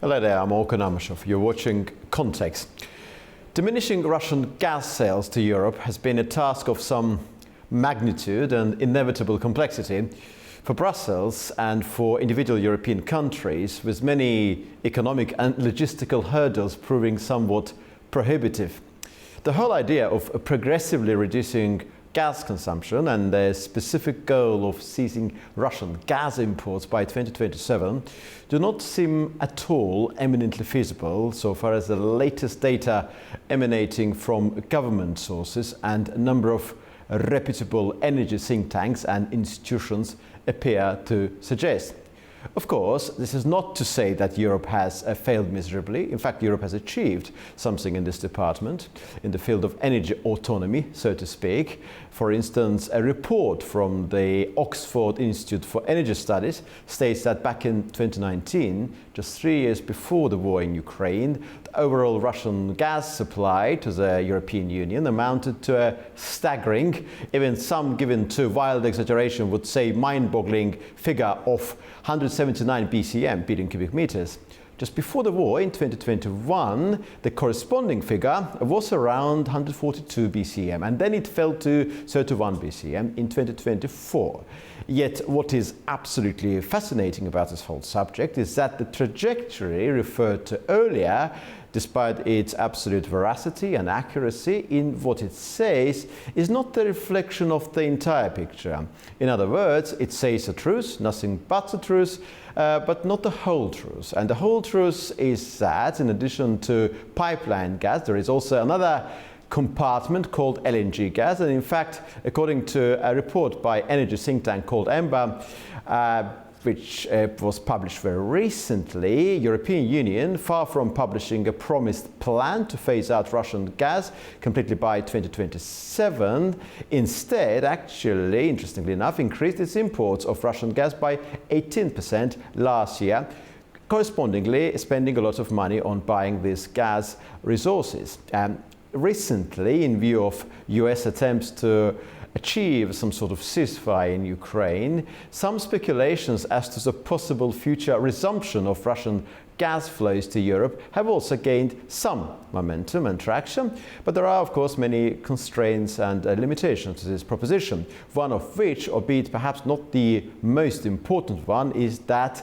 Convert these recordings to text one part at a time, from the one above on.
Hello there, I'm Orkhan Amashov. You're watching Context. Diminishing Russian gas sales to Europe has been a task of some magnitude and inevitable complexity for Brussels and for individual European countries, with many economic and logistical hurdles proving somewhat prohibitive. The whole idea of progressively reducing gas consumption and the specific goal of ceasing Russian gas imports by 2027 do not seem at all eminently feasible so far as the latest data emanating from government sources and a number of reputable energy think tanks and institutions appear to suggest. Of course, this is not to say that Europe has failed miserably. In fact, Europe has achieved something in this department, in the field of energy autonomy, so to speak. For instance, a report from the Oxford Institute for Energy Studies states that back in 2019, just 3 years before the war in Ukraine, the overall Russian gas supply to the European Union amounted to a staggering, even some given to wild exaggeration would say mind-boggling figure of 179 BCM, billion cubic meters. Just before the war in 2021, the corresponding figure was around 142 BCM, and then it fell to 31 BCM in 2024. Yet what is absolutely fascinating about this whole subject is that the trajectory referred to earlier, despite its absolute veracity and accuracy in what it says, is not the reflection of the entire picture. In other words, it says the truth, nothing but the truth, but not the whole truth. And the whole truth is that, in addition to pipeline gas, there is also another compartment called LNG gas. And in fact, according to a report by energy think tank called EMBA, which was published very recently, European Union, far from publishing a promised plan to phase out Russian gas completely by 2027, instead, actually, interestingly enough, increased its imports of Russian gas by 18% last year, correspondingly spending a lot of money on buying these gas resources. Recently, in view of US attempts to achieve some sort of ceasefire in Ukraine, some speculations as to the possible future resumption of Russian gas flows to Europe have also gained some momentum and traction, but there are of course many constraints and limitations to this proposition. One of which, albeit perhaps not the most important one, is that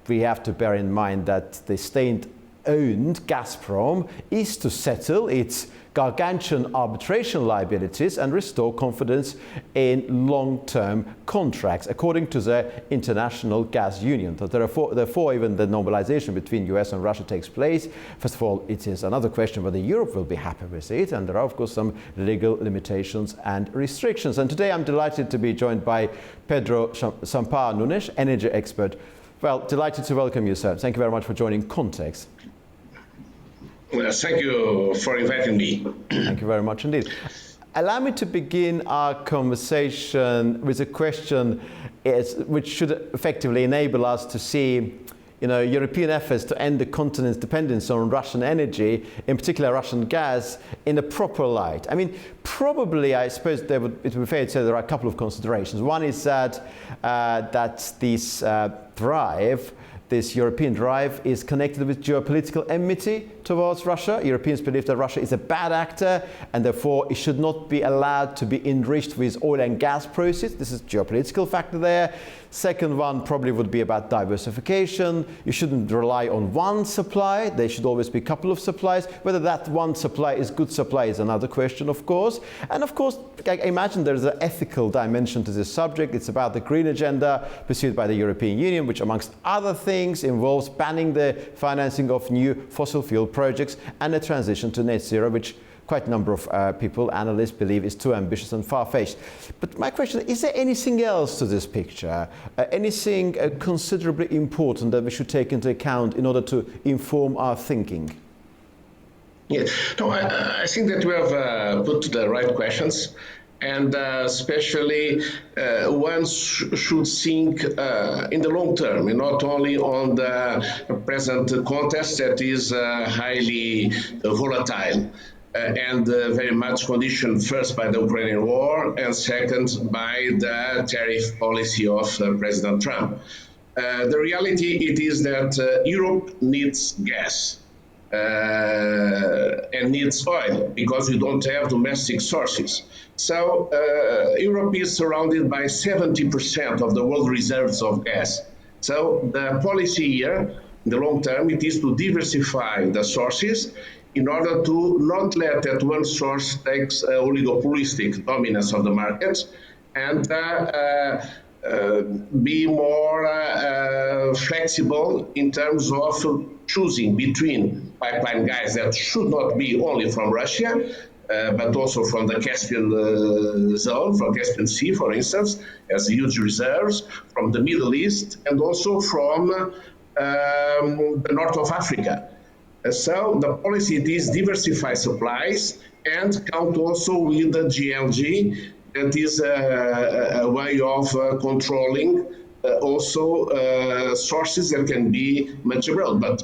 we have to bear in mind that the state-owned Gazprom is to settle its gargantuan arbitration liabilities and restore confidence in long-term contracts, according to the International Gas Union. Therefore, even the normalization between US and Russia takes place. First of all, it is another question whether Europe will be happy with it, and there are, of course, some legal limitations and restrictions. And today I'm delighted to be joined by Pedro Sampaio Nunes, energy expert. Well, delighted to welcome you, sir. Thank you very much for joining Context. Well, thank you for inviting me. Thank you very much indeed. Allow me to begin our conversation with a question which should effectively enable us to see European efforts to end the continent's dependence on Russian energy, in particular Russian gas, in a proper light. I mean, probably, I suppose it would be fair to say there are a couple of considerations. One is that this European drive is connected with geopolitical enmity towards Russia. Europeans believe that Russia is a bad actor and therefore it should not be allowed to be enriched with oil and gas proceeds. This is a geopolitical factor there. Second one probably would be about diversification. You shouldn't rely on one supply. There should always be a couple of supplies. Whether that one supply is good supply is another question, of course. And of course, I imagine there's an ethical dimension to this subject. It's about the green agenda pursued by the European Union, which amongst other things involves banning the financing of new fossil fuel projects and a transition to net zero, which quite a number of people, analysts, believe is too ambitious and far-fetched. But my question is there anything else to this picture? Anything considerably important that we should take into account in order to inform our thinking? Yeah, no, I think that we have put the right questions. And especially one should think in the long term, and not only on the present context that is highly volatile and very much conditioned first by the Ukrainian war and second by the tariff policy of President Trump. The reality it is that Europe needs gas and needs oil because we don't have domestic sources. So Europe is surrounded by 70% of the world reserves of gas. So the policy here, in the long term, it is to diversify the sources in order to not let that one source takes oligopolistic dominance of the markets and be more flexible in terms of choosing between pipeline gas that should not be only from Russia, but also from the Caspian zone, from Caspian Sea, for instance, has huge reserves, from the Middle East, and also from the north of Africa. So the policy is diversify supplies and count also with the GLG. That is a way of controlling also sources that can be much abroad. But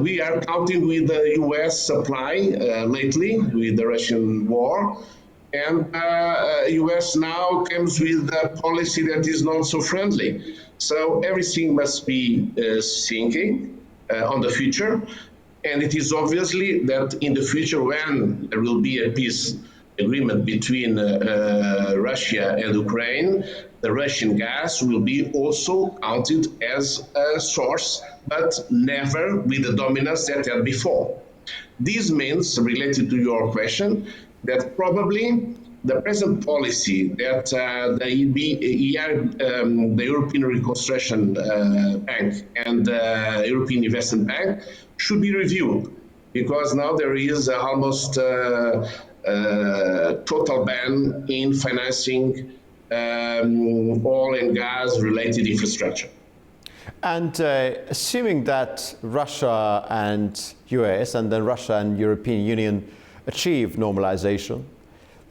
we are counting with the US supply lately with the Russian war. And US now comes with a policy that is not so friendly. So everything must be thinking on the future. And it is obviously that in the future, when there will be a peace agreement between Russia and Ukraine, the Russian gas will be also counted as a source, but never with the dominance that had before. This means, related to your question, that probably the present policy that the European Reconstruction Bank and the European Investment Bank should be reviewed, because now there is almost total ban in financing oil and gas related infrastructure. And assuming that Russia and US and then Russia and European Union achieve normalization,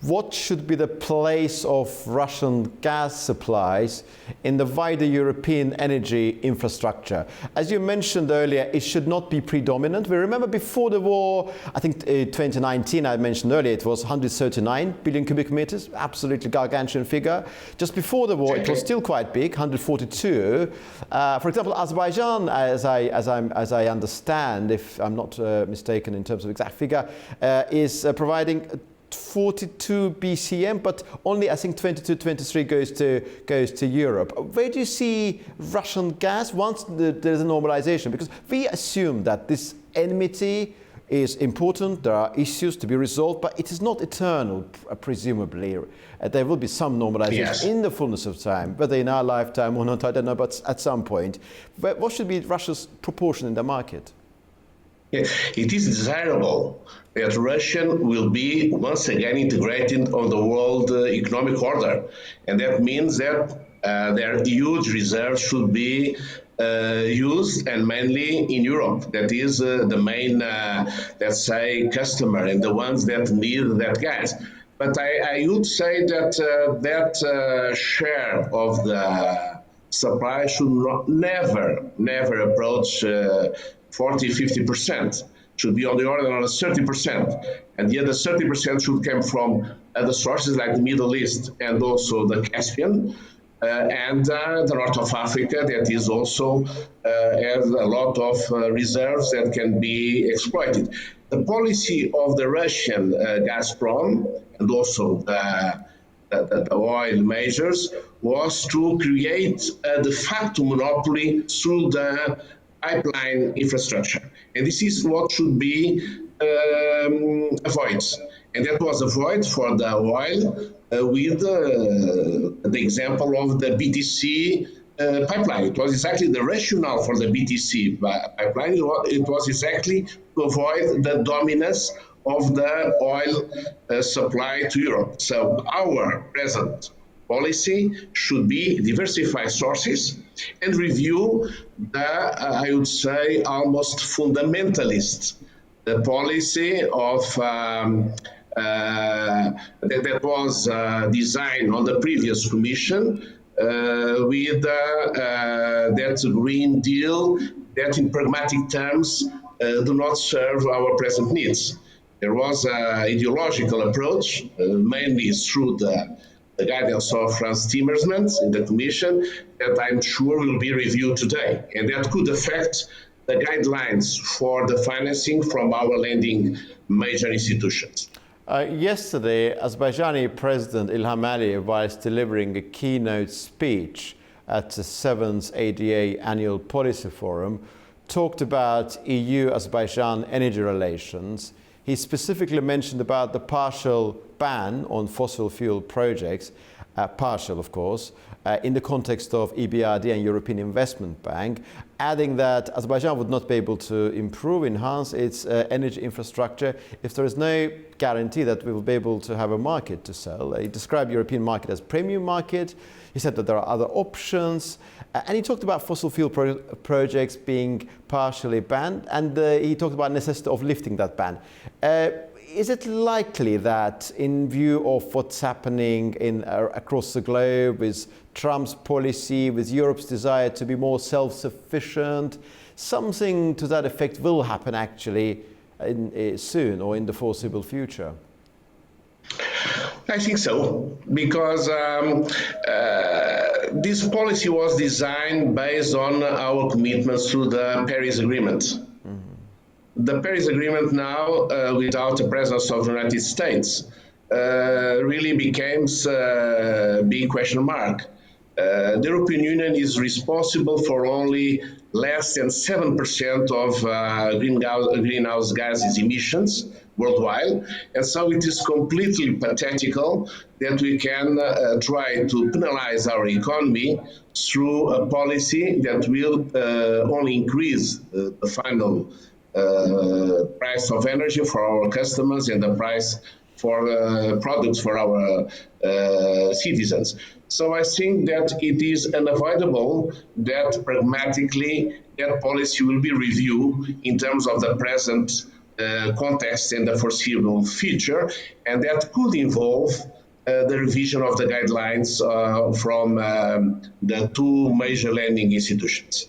what should be the place of Russian gas supplies in the wider European energy infrastructure? As you mentioned earlier, it should not be predominant. We remember before the war, I think 2019, I mentioned earlier, it was 139 billion cubic meters, absolutely gargantuan figure. Just before the war, it was still quite big, 142. For example, Azerbaijan, as I understand, if I'm not mistaken in terms of exact figure, is providing 42 BCM, but only I think 22, 23 goes to Europe. Where do you see Russian gas once there's a normalization? Because we assume that this enmity is important, there are issues to be resolved, but it is not eternal, presumably. There will be some normalization in the fullness of time, whether in our lifetime or not, I don't know, but at some point. But what should be Russia's proportion in the market? Yeah, it is desirable that Russia will be once again integrated on the world economic order. And that means that their huge reserves should be used, and mainly in Europe. That is the main, let's say, customer and the ones that need that gas. But I would say that that share of the supply should never approach 40, 50%, should be on the order of 30%. And the other 30% should come from other sources like the Middle East and also the Caspian and the north of Africa, that is also has a lot of reserves that can be exploited. The policy of the Russian Gazprom and also the oil majors was to create a de facto monopoly through the pipeline infrastructure. And this is what should be avoided. And that was avoided for the oil with the example of the BTC pipeline. It was exactly the rationale for the BTC pipeline. It was exactly to avoid the dominance of the oil supply to Europe. So our present policy should be diversify sources and review the, I would say, almost fundamentalist the policy of that was designed on the previous commission with that Green Deal that in pragmatic terms do not serve our present needs. There was an ideological approach, mainly through the the guidance of Franz Timmermans in the Commission that I'm sure will be reviewed today, and that could affect the guidelines for the financing from our lending major institutions. Yesterday, Azerbaijani President Ilham Aliyev, whilst delivering a keynote speech at the 7th ADA Annual Policy Forum, talked about EU-Azerbaijan energy relations. He specifically mentioned about the partial ban on fossil fuel projects, partial of course, in the context of EBRD and European Investment Bank, adding that Azerbaijan would not be able to enhance its energy infrastructure if there is no guarantee that we will be able to have a market to sell. He described European market as premium market. He said that there are other options, and he talked about fossil fuel projects being partially banned, and he talked about the necessity of lifting that ban. Is it likely that, in view of what's happening across the globe with Trump's policy, with Europe's desire to be more self-sufficient, something to that effect will happen actually soon or in the foreseeable future? I think so, because this policy was designed based on our commitments through the Paris Agreement. The Paris Agreement now, without the presence of the United States, really becomes a big question mark. The European Union is responsible for only less than 7% of greenhouse gases emissions worldwide, and so it is completely pathetical that we can try to penalize our economy through a policy that will only increase the final price of energy for our customers and the price for products for our citizens. So I think that it is unavoidable that pragmatically that policy will be reviewed in terms of the present context and the foreseeable future, and that could involve the revision of the guidelines from the two major lending institutions.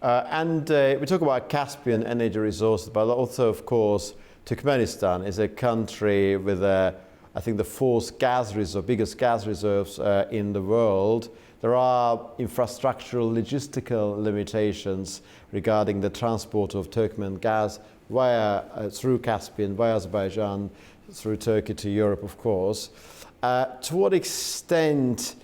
We talk about Caspian energy resources, but also, of course, Turkmenistan is a country with, I think, the biggest gas reserves in the world. There are infrastructural, logistical limitations regarding the transport of Turkmen gas through Caspian, via Azerbaijan, through Turkey to Europe, of course. To what extent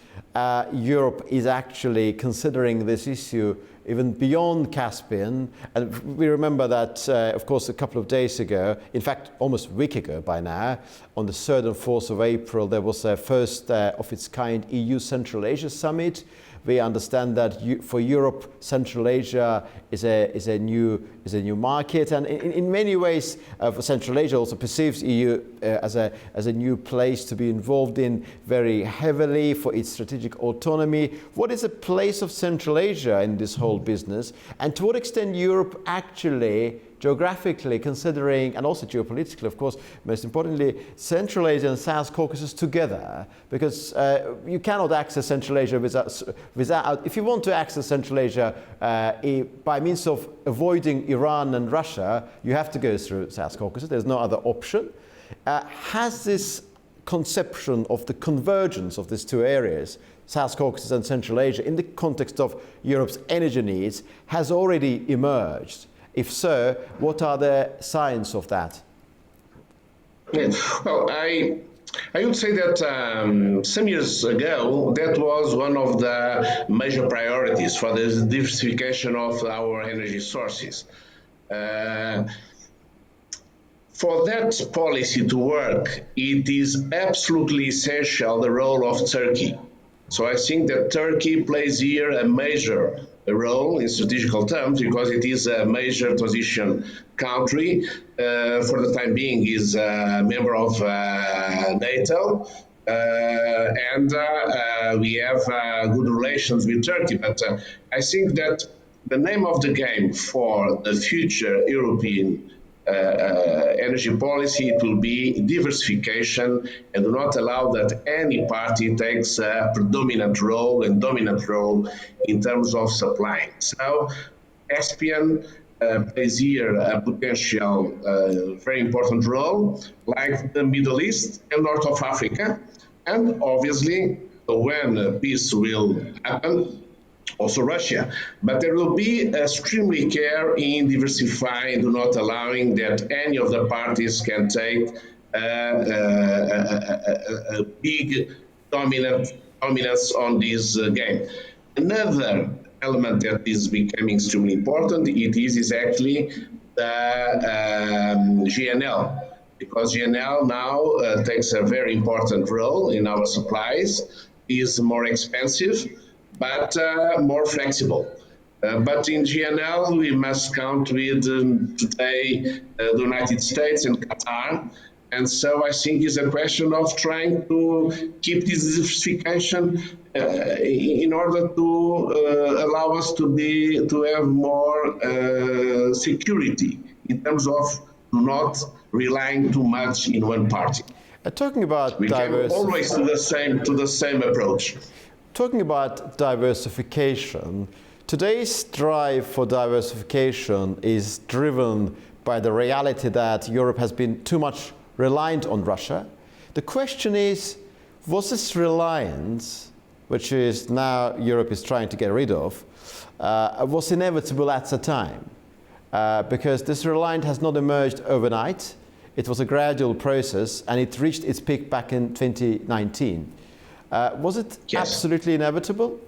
Europe is actually considering this issue even beyond Caspian? And we remember that, of course, a couple of days ago, in fact, almost a week ago by now, on the 3rd and 4th of April, there was a first of its kind EU Central Asia Summit. We understand that for Europe, Central Asia is a new market, and in many ways, for Central Asia also perceives EU as a new place to be involved in very heavily for its strategic autonomy. What is the place of Central Asia in this whole business, and to what extent Europe actually, geographically considering, and also geopolitically, of course, most importantly, Central Asia and South Caucasus together, because you cannot access Central Asia without, if you want to access Central Asia by means of avoiding Iran and Russia, you have to go through South Caucasus. There's no other option. Has this conception of the convergence of these two areas, South Caucasus and Central Asia, in the context of Europe's energy needs, has already emerged? If so, what are the signs of that? Well, I would say that some years ago, that was one of the major priorities for the diversification of our energy sources. For that policy to work, it is absolutely essential the role of Turkey. So I think that Turkey plays here a major role in strategical terms because it is a major transition country. For the time being, is a member of NATO, and we have good relations with Turkey. But I think that the name of the game for the future European energy policy, it will be diversification, and do not allow that any party takes a predominant role and dominant role in terms of supplying. So Caspian plays here a potential very important role, like the Middle East and North of Africa. and obviously when peace will happen, also Russia. But there will be extremely care in diversifying, do not allowing that any of the parties can take a big dominance on this game. Another element that is becoming extremely important, it is actually the GNL, because GNL now takes a very important role in our supplies, is more expensive, but more flexible. But in GNL, we must count with today the United States and Qatar. And so I think it's a question of trying to keep this diversification in order to allow us to have more security in terms of not relying too much in one party. Talking about We can always do the same approach. Talking about diversification, today's drive for diversification is driven by the reality that Europe has been too much reliant on Russia. The question is, was this reliance, which is now Europe is trying to get rid of, was inevitable at the time? Because this reliance has not emerged overnight. It was a gradual process, and it reached its peak back in 2019. Was it absolutely inevitable?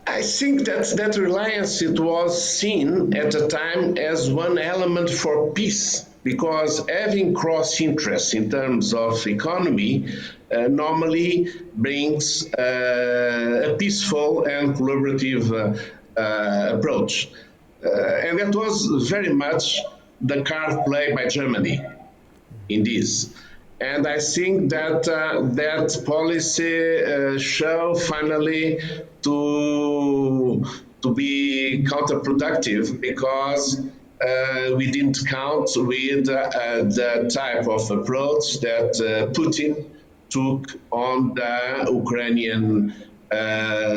I think that reliance, it was seen at the time as one element for peace, because having cross interests in terms of economy normally brings a peaceful and collaborative approach. And that was very much the card played by Germany in this. And I think that that policy showed finally to be counterproductive, because we didn't count with the type of approach that Putin took on the Ukrainian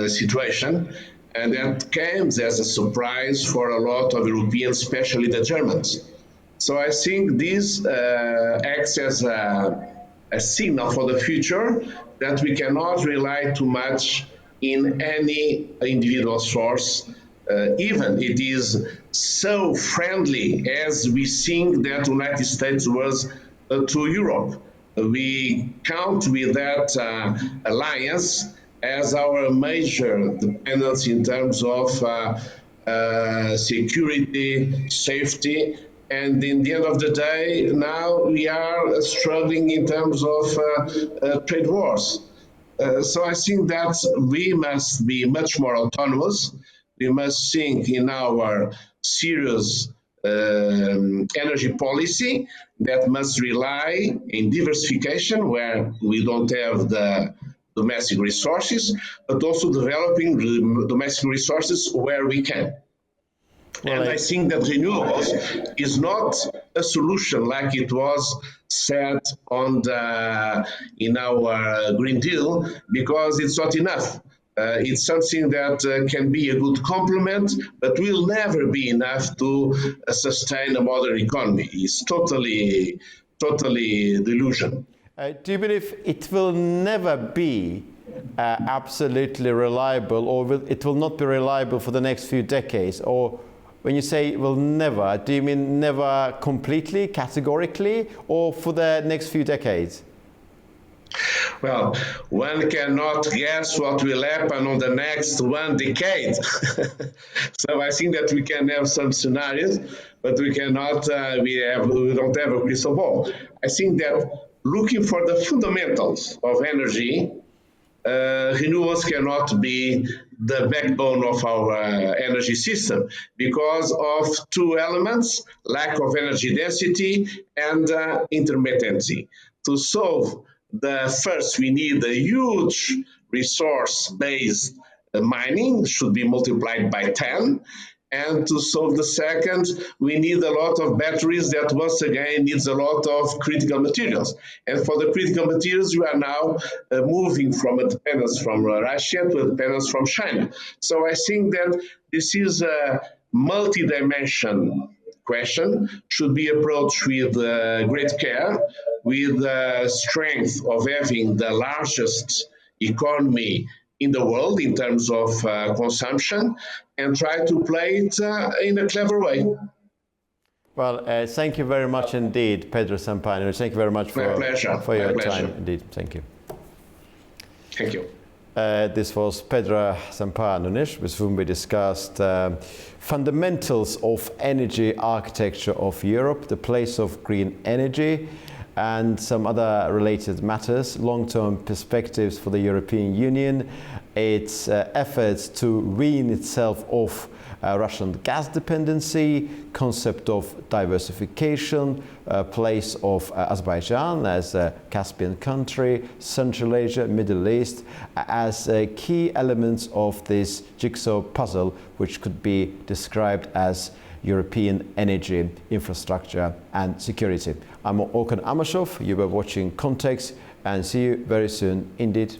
situation. And that came as a surprise for a lot of Europeans, especially the Germans. So I think this acts as a signal for the future that we cannot rely too much in any individual source, even it is so friendly as we think that the United States was to Europe. We count with that alliance as our major dependence in terms of security, safety, and in the end of the day, now we are struggling in terms of trade wars. So I think that we must be much more autonomous. We must think in our serious energy policy that must rely in diversification where we don't have the domestic resources, but also developing domestic resources where we can. Well, and I think that renewables is not a solution like it was said in our Green Deal, because it's not enough. It's something that can be a good complement, but will never be enough to sustain a modern economy. It's totally delusion. Do you believe it will never be absolutely reliable, or it will not be reliable for the next few decades? Or when you say will never, do you mean never completely, categorically, or for the next few decades? Well, one cannot guess what will happen on the next one decade. So I think that we can have some scenarios, but we cannot, we don't have a crystal ball. I think that looking for the fundamentals of energy, renewables cannot be the backbone of our energy system because of two elements: lack of energy density and intermittency. To solve the first, we need a huge resource-based mining, should be multiplied by 10. And to solve the second, we need a lot of batteries that once again needs a lot of critical materials. And for the critical materials, we are now moving from a dependence from Russia to a dependence from China. So I think that this is a multi-dimension question should be approached with great care, with the strength of having the largest economy in the world in terms of consumption, and try to play it in a clever way. Well, thank you very much indeed, Pedro Sampaio. Thank you very much for your time. Indeed, thank you. Thank you. This was Pedro Sampaio, with whom we discussed fundamentals of energy architecture of Europe, the place of green energy, and some other related matters, long-term perspectives for the European Union, its efforts to wean itself off Russian gas dependency, concept of diversification, place of Azerbaijan as a Caspian country, Central Asia, Middle East, as key elements of this jigsaw puzzle, which could be described as European energy infrastructure and security. I'm Orkhan Amashov. You were watching Context, and see you very soon indeed.